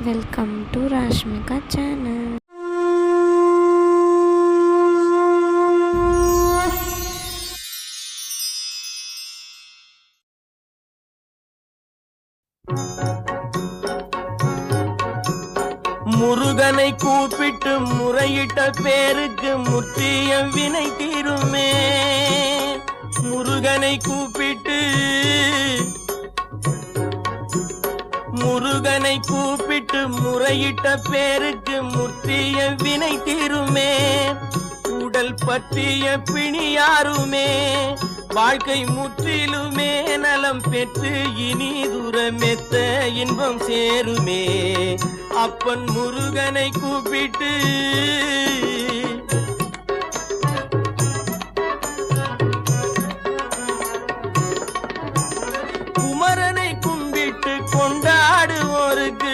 Welcome to Rashmika channel. முருகனை கூப்பிட்டு முறையிட்ட பேருக்கு முற்றிய வினை தீருமே. முருகனை கூப்பிட்டு முறையிட்ட பேருக்கு முற்றிய வினை தீருமே. உடல் பற்றிய பிணியாருமே வாழ்க்கை முற்றிலுமே நலம் பெற்று இனி தூரமெத்த இன்பம் சேருமே. அப்பன் முருகனை கூப்பிட்டு குமரனை கும்பிட்டு கொண்டாடுவோருக்கு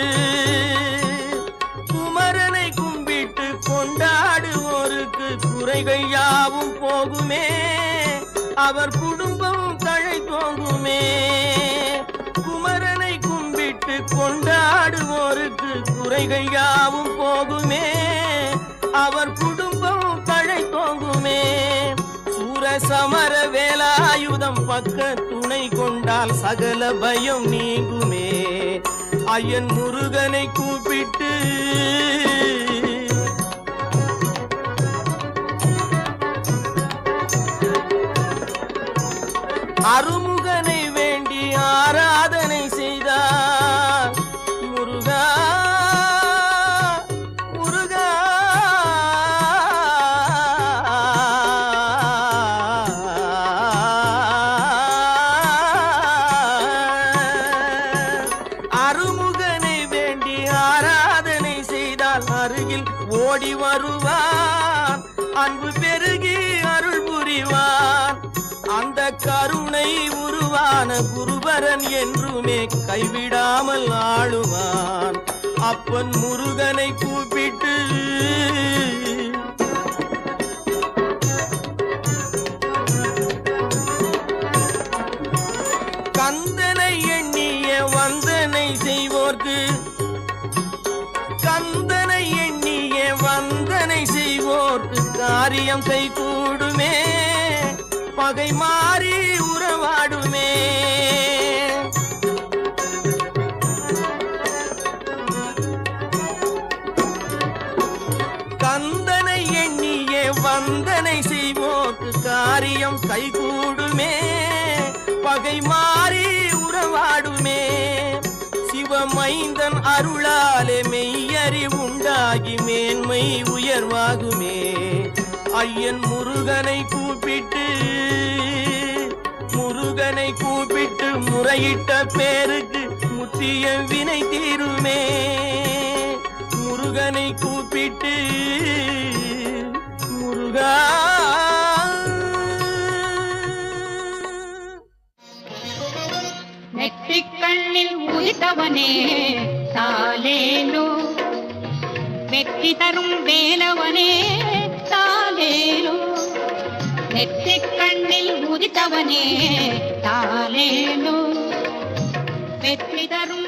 குறைகள் யாவும் போகுமே. அவர் குடும்பமும் தழை தோங்குமே. குமரனை கும்பிட்டு கொண்டாடுவோருக்கு குறைகள் யாவும் போகுமே. அவர் குடும்பமும் தழை தோங்குமே. சூரசமர வேலாயுதம் பக்க துணை கொண்டால் சகல பயம் நீங்குமே. ஐயன் முருகனை கூப்பிட்டு அருமுகனை வேண்டி ஆராதனை செய்தார். முருகா முருகா அருமுகனை வேண்டி ஆராதனை செய்தால் அருகில் ஓடி வருவான். அன்பு பெருகி அருள் புரிவான். அந்த கருணை உருவான குருபரன் என்றுமே கைவிடாமல் ஆளுவான். அப்பன் முருகனை கூப்பிட்டு கந்தனை எண்ணிய வந்தனை செய்வோர்க்கு காரியம் கை கூடுமே. பகை மாறி உறவாடுமே. கந்தனை எண்ணிய வந்தனை செய்வோர்க்கு காரியம் கைகூடுமே. பகை மாறி உறவாடுமே. சிவமைந்தன் அருளாலே மெய்யறிவுண்டாகி மேன்மை உயர்வாகுமே. ஐயன் முருகனை கூப்பிட்டு முறையிட்ட பேருக்கு முற்றிய வினை தீருமே. முருகனை கூப்பிட்டு முருகா நெற்றிக்கண்ணில் உதித்தவனே தாலேலோ. வெற்றி தரும் வேலவனே தாலேலோ. நெற்றிக்கண்ணில் உதித்தவனே தாலேலோ. வெற்றி தரும்